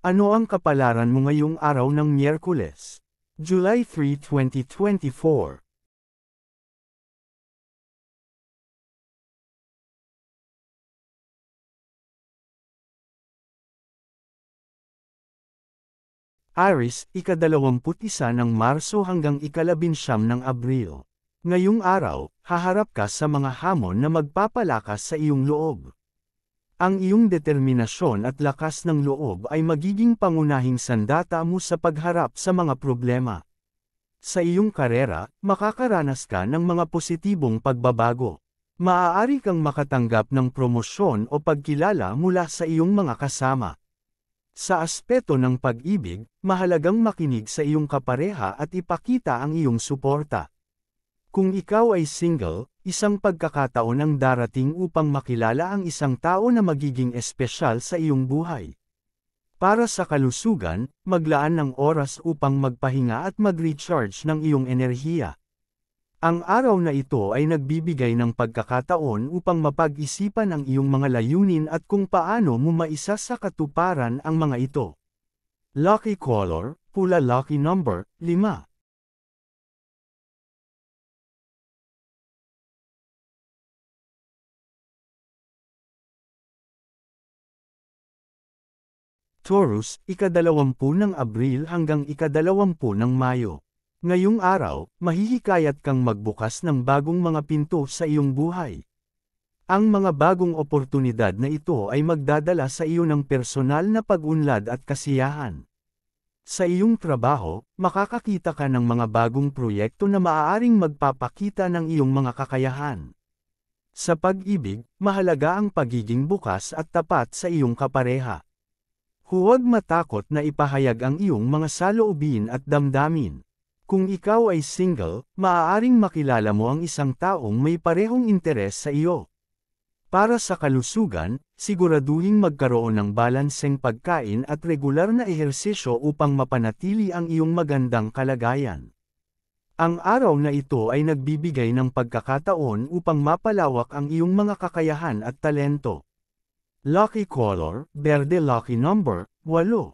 Ano ang kapalaran mo ngayong araw ng Miyerkules, July 3, 2024? Aries, ika-21 ng Marso hanggang ika-19 ng Abril. Ngayong araw, haharap ka sa mga hamon na magpapalakas sa iyong loob. Ang iyong determinasyon at lakas ng loob ay magiging pangunahing sandata mo sa pagharap sa mga problema. Sa iyong karera, makakaranas ka ng mga positibong pagbabago. Maaari kang makatanggap ng promosyon o pagkilala mula sa iyong mga kasama. Sa aspeto ng pag-ibig, mahalagang makinig sa iyong kapareha at ipakita ang iyong suporta. Kung ikaw ay single, isang pagkakataon ang darating upang makilala ang isang tao na magiging espesyal sa iyong buhay. Para sa kalusugan, maglaan ng oras upang magpahinga at mag-recharge ng iyong enerhiya. Ang araw na ito ay nagbibigay ng pagkakataon upang mapag-isipan ang iyong mga layunin at kung paano mo maisa sa katuparan ang mga ito. Lucky Color, Pula. Lucky Number, 5. Taurus, ika-20 ng Abril hanggang ika-20 ng Mayo. Ngayong araw, mahihikayat kang magbukas ng bagong mga pinto sa iyong buhay. Ang mga bagong oportunidad na ito ay magdadala sa iyo ng personal na pag-unlad at kasiyahan. Sa iyong trabaho, makakakita ka ng mga bagong proyekto na maaaring magpapakita ng iyong mga kakayahan. Sa pag-ibig, mahalaga ang pagiging bukas at tapat sa iyong kapareha. Huwag matakot na ipahayag ang iyong mga saloobin at damdamin. Kung ikaw ay single, maaaring makilala mo ang isang taong may parehong interes sa iyo. Para sa kalusugan, siguraduhing magkaroon ng balanseng pagkain at regular na ehersisyo upang mapanatili ang iyong magandang kalagayan. Ang araw na ito ay nagbibigay ng pagkakataon upang mapalawak ang iyong mga kakayahan at talento. Lucky Color, Berde. Lucky Number, 8.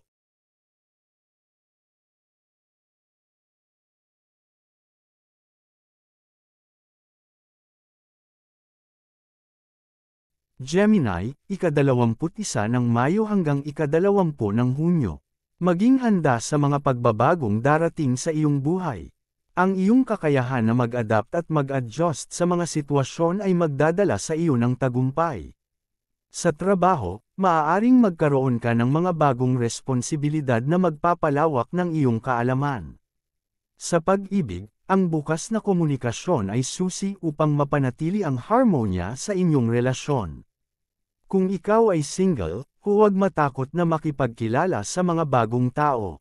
Gemini, ika-21 ng Mayo hanggang ika-20 ng Hunyo. Maging handa sa mga pagbabagong darating sa iyong buhay. Ang iyong kakayahan na mag-adapt at mag-adjust sa mga sitwasyon ay magdadala sa iyo ng tagumpay. Sa trabaho, maaaring magkaroon ka ng mga bagong responsibilidad na magpapalawak ng iyong kaalaman. Sa pag-ibig, ang bukas na komunikasyon ay susi upang mapanatili ang harmonya sa inyong relasyon. Kung ikaw ay single, huwag matakot na makipagkilala sa mga bagong tao.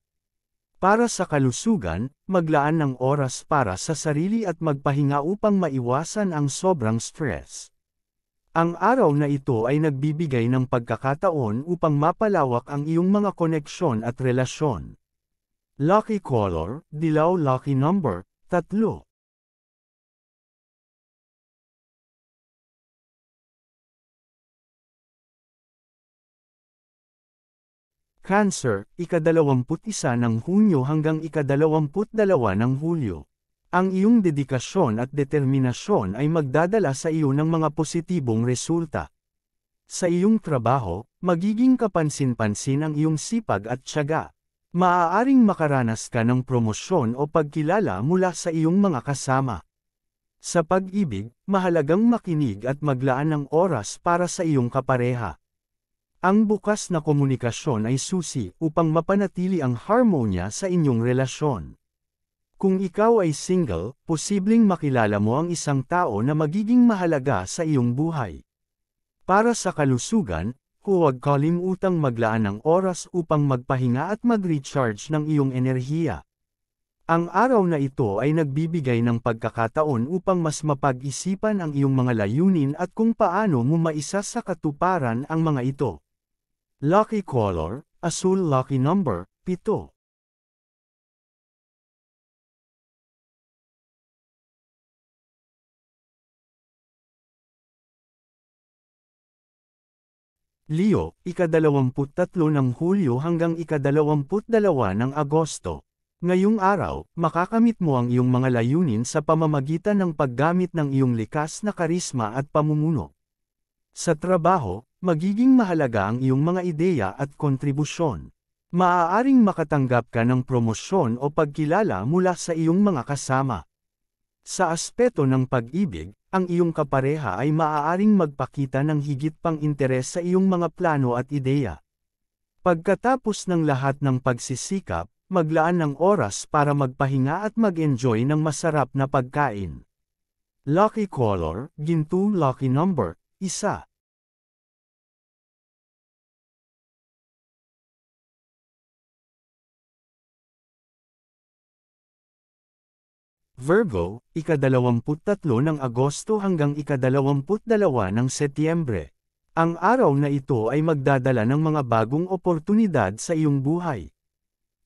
Para sa kalusugan, maglaan ng oras para sa sarili at magpahinga upang maiwasan ang sobrang stress. Ang araw na ito ay nagbibigay ng pagkakataon upang mapalawak ang iyong mga koneksyon at relasyon. Lucky Color, Dilaw. Lucky Number, 3. Cancer, ika-21 ng Hunyo hanggang ika-22 ng Hulyo. Ang iyong dedikasyon at determinasyon ay magdadala sa iyo ng mga positibong resulta. Sa iyong trabaho, magiging kapansin-pansin ang iyong sipag at tiyaga. Maaaring makaranas ka ng promosyon o pagkilala mula sa iyong mga kasama. Sa pag-ibig, mahalagang makinig at maglaan ng oras para sa iyong kapareha. Ang bukas na komunikasyon ay susi upang mapanatili ang harmonya sa inyong relasyon. Kung ikaw ay single, posibleng makilala mo ang isang tao na magiging mahalaga sa iyong buhay. Para sa kalusugan, huwag kalimutang maglaan ng oras upang magpahinga at mag-recharge ng iyong enerhiya. Ang araw na ito ay nagbibigay ng pagkakataon upang mas mapag-isipan ang iyong mga layunin at kung paano mo maisa sa katuparan ang mga ito. Lucky Color, Asul. Lucky Number, 7. Leo, ika-23 ng Hulyo hanggang ika-22 ng Agosto. Ngayong araw, makakamit mo ang iyong mga layunin sa pamamagitan ng paggamit ng iyong likas na karisma at pamumuno. Sa trabaho, magiging mahalaga ang iyong mga ideya at kontribusyon. Maaaring makatanggap ka ng promosyon o pagkilala mula sa iyong mga kasama. Sa aspeto ng pag-ibig, ang iyong kapareha ay maaaring magpakita ng higit pang interes sa iyong mga plano at ideya. Pagkatapos ng lahat ng pagsisikap, maglaan ng oras para magpahinga at mag-enjoy ng masarap na pagkain. Lucky Color, Ginto. Lucky Number, 1. Virgo, ika-23 ng Agosto hanggang ika-22 ng Setyembre. Ang araw na ito ay magdadala ng mga bagong oportunidad sa iyong buhay.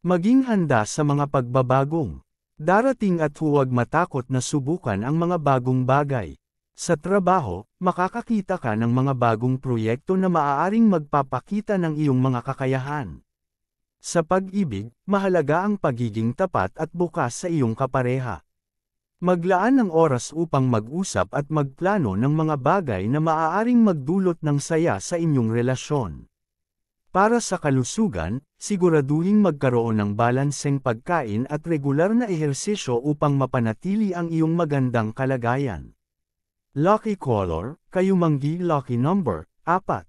Maging handa sa mga pagbabagong darating at huwag matakot na subukan ang mga bagong bagay. Sa trabaho, makakakita ka ng mga bagong proyekto na maaaring magpapakita ng iyong mga kakayahan. Sa pag-ibig, mahalaga ang pagiging tapat at bukas sa iyong kapareha. Maglaan ng oras upang mag-usap at magplano ng mga bagay na maaaring magdulot ng saya sa inyong relasyon. Para sa kalusugan, siguraduhing magkaroon ng balanseng pagkain at regular na ehersisyo upang mapanatili ang iyong magandang kalagayan. Lucky Color, Kayumanggi. Lucky Number, 4.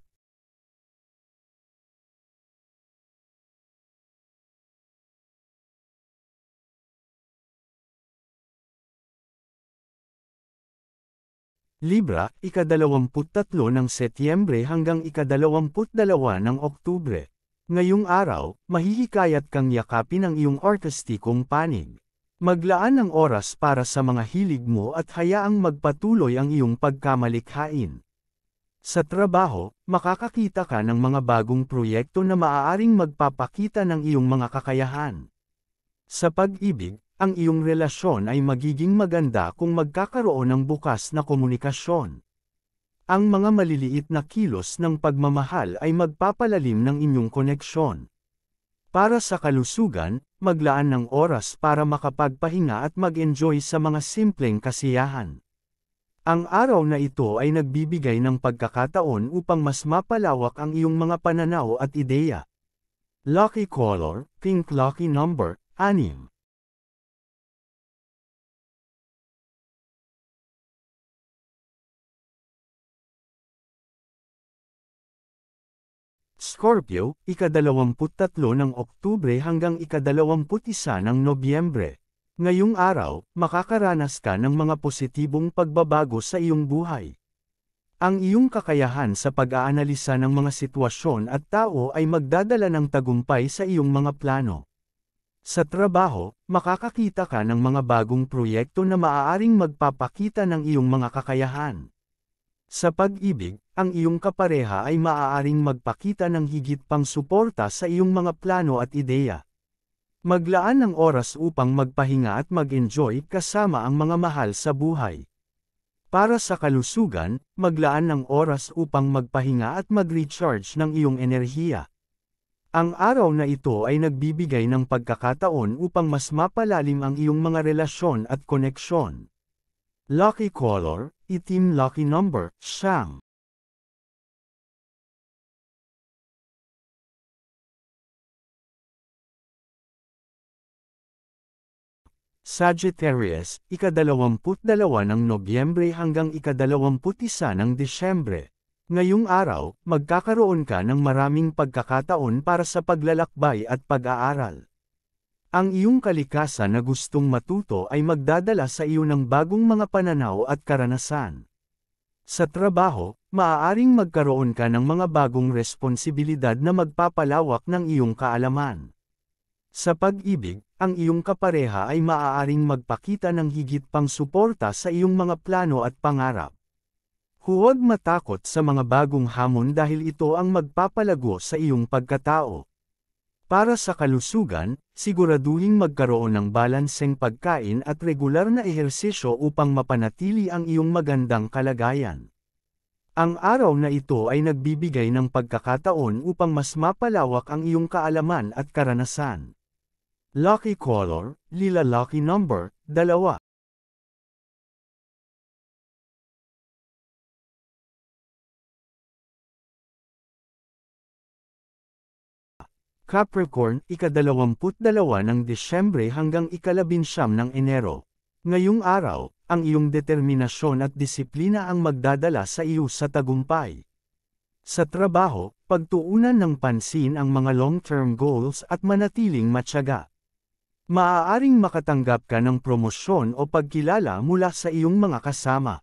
Libra, ika-23 ng Setyembre hanggang ika-22 ng Oktubre. Ngayong araw, mahihikayat kang yakapin ang iyong artistikong panig. Maglaan ng oras para sa mga hilig mo at hayaang magpatuloy ang iyong pagkamalikhain. Sa trabaho, makakakita ka ng mga bagong proyekto na maaaring magpapakita ng iyong mga kakayahan. Sa pag-ibig, ang iyong relasyon ay magiging maganda kung magkakaroon ng bukas na komunikasyon. Ang mga maliliit na kilos ng pagmamahal ay magpapalalim ng inyong koneksyon. Para sa kalusugan, maglaan ng oras para makapagpahinga at mag-enjoy sa mga simpleng kasiyahan. Ang araw na ito ay nagbibigay ng pagkakataon upang mas mapalawak ang iyong mga pananaw at ideya. Lucky Color, Pink. Lucky Number, 6. Scorpio, ika-23 ng Oktubre hanggang ika-21 ng Nobyembre. Ngayong araw, makakaranas ka ng mga positibong pagbabago sa iyong buhay. Ang iyong kakayahan sa pag-aanalisa ng mga sitwasyon at tao ay magdadala ng tagumpay sa iyong mga plano. Sa trabaho, makakakita ka ng mga bagong proyekto na maaaring magpapakita ng iyong mga kakayahan. Sa pag-ibig, ang iyong kapareha ay maaaring magpakita ng higit pang suporta sa iyong mga plano at ideya. Maglaan ng oras upang magpahinga at mag-enjoy kasama ang mga mahal sa buhay. Para sa kalusugan, maglaan ng oras upang magpahinga at mag-recharge ng iyong enerhiya. Ang araw na ito ay nagbibigay ng pagkakataon upang mas mapalalim ang iyong mga relasyon at koneksyon. Lucky Color, Itim. Lucky Number, 9. Sagittarius, ika-22 ng Nobyembre hanggang ika-21 ng Disyembre. Ngayong araw, magkakaroon ka ng maraming pagkakataon para sa paglalakbay at pag-aaral. Ang iyong kalikasan na gustong matuto ay magdadala sa iyo ng bagong mga pananaw at karanasan. Sa trabaho, maaaring magkaroon ka ng mga bagong responsibilidad na magpapalawak ng iyong kaalaman. Sa pag-ibig, ang iyong kapareha ay maaaring magpakita ng higit pang suporta sa iyong mga plano at pangarap. Huwag matakot sa mga bagong hamon dahil ito ang magpapalago sa iyong pagkatao. Para sa kalusugan, siguraduhing magkaroon ng balanseng pagkain at regular na ehersisyo upang mapanatili ang iyong magandang kalagayan. Ang araw na ito ay nagbibigay ng pagkakataon upang mas mapalawak ang iyong kaalaman at karanasan. Lucky color, lila. Lucky number, 2. Capricorn, ika-22 ng Disyembre hanggang ika-19 ng Enero. Ngayong araw, ang iyong determinasyon at disiplina ang magdadala sa iyo sa tagumpay. Sa trabaho, pagtuunan ng pansin ang mga long-term goals at manatiling matyaga. Maaaring makatanggap ka ng promosyon o pagkilala mula sa iyong mga kasama.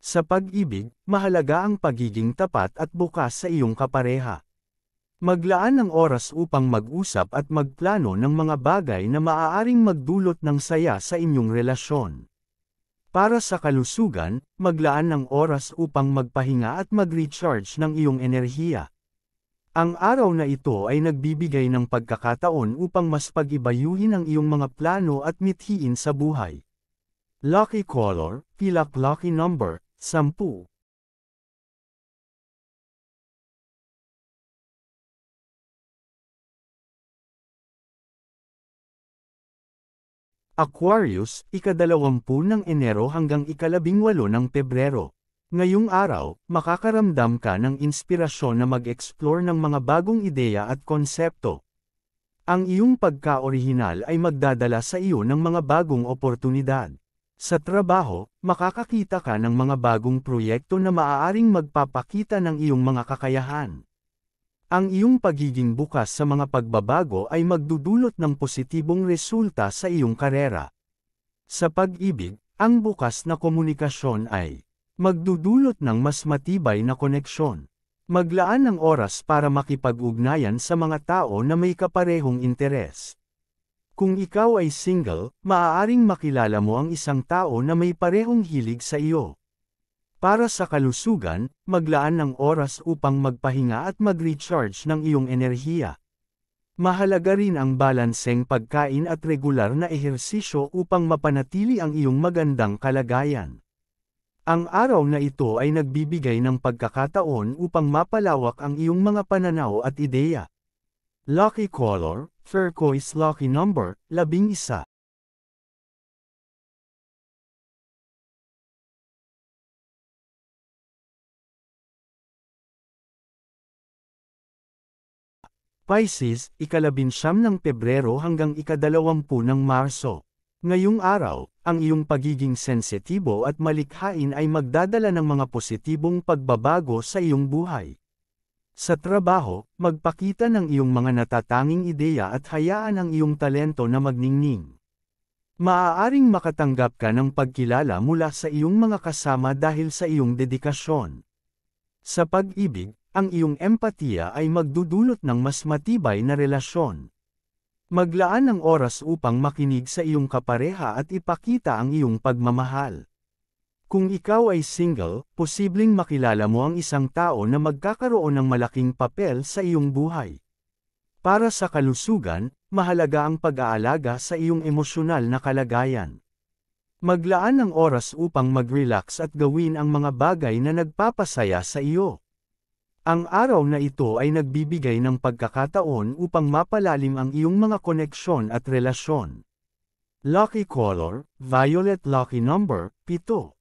Sa pag-ibig, mahalaga ang pagiging tapat at bukas sa iyong kapareha. Maglaan ng oras upang mag-usap at magplano ng mga bagay na maaaring magdulot ng saya sa inyong relasyon. Para sa kalusugan, maglaan ng oras upang magpahinga at mag-recharge ng iyong enerhiya. Ang araw na ito ay nagbibigay ng pagkakataon upang mas pag-ibayuhin ang iyong mga plano at mithiin sa buhay. Lucky color, pilak. Lucky number, 10. Aquarius, ika-20 ng Enero hanggang ika-18 ng Pebrero. Ngayong araw, makakaramdam ka ng inspirasyon na mag-explore ng mga bagong ideya at konsepto. Ang iyong pagka-orihinal ay magdadala sa iyo ng mga bagong oportunidad. Sa trabaho, makakakita ka ng mga bagong proyekto na maaaring magpapakita ng iyong mga kakayahan. Ang iyong pagiging bukas sa mga pagbabago ay magdudulot ng positibong resulta sa iyong karera. Sa pag-ibig, ang bukas na komunikasyon ay magdudulot ng mas matibay na koneksyon. Maglaan ng oras para makipag-ugnayan sa mga tao na may kaparehong interes. Kung ikaw ay single, maaaring makilala mo ang isang tao na may parehong hilig sa iyo. Para sa kalusugan, maglaan ng oras upang magpahinga at mag-recharge ng iyong enerhiya. Mahalaga rin ang balanseng pagkain at regular na ehersisyo upang mapanatili ang iyong magandang kalagayan. Ang araw na ito ay nagbibigay ng pagkakataon upang mapalawak ang iyong mga pananaw at ideya. Lucky color, turquoise. Lucky number, 11. Pisces, ika-19 ng Pebrero hanggang ika-20 ng Marso. Ngayong araw, ang iyong pagiging sensitibo at malikhain ay magdadala ng mga positibong pagbabago sa iyong buhay. Sa trabaho, magpakita ng iyong mga natatanging ideya at hayaan ang iyong talento na magningning. Maaaring makatanggap ka ng pagkilala mula sa iyong mga kasama dahil sa iyong dedikasyon. Sa pag-ibig, ang iyong empatiya ay magdudulot ng mas matibay na relasyon. Maglaan ng oras upang makinig sa iyong kapareha at ipakita ang iyong pagmamahal. Kung ikaw ay single, posibleng makilala mo ang isang tao na magkakaroon ng malaking papel sa iyong buhay. Para sa kalusugan, mahalaga ang pag-aalaga sa iyong emosyonal na kalagayan. Maglaan ng oras upang mag-relax at gawin ang mga bagay na nagpapasaya sa iyo. Ang araw na ito ay nagbibigay ng pagkakataon upang mapalalim ang iyong mga koneksyon at relasyon. Lucky color, violet. Lucky number, 7.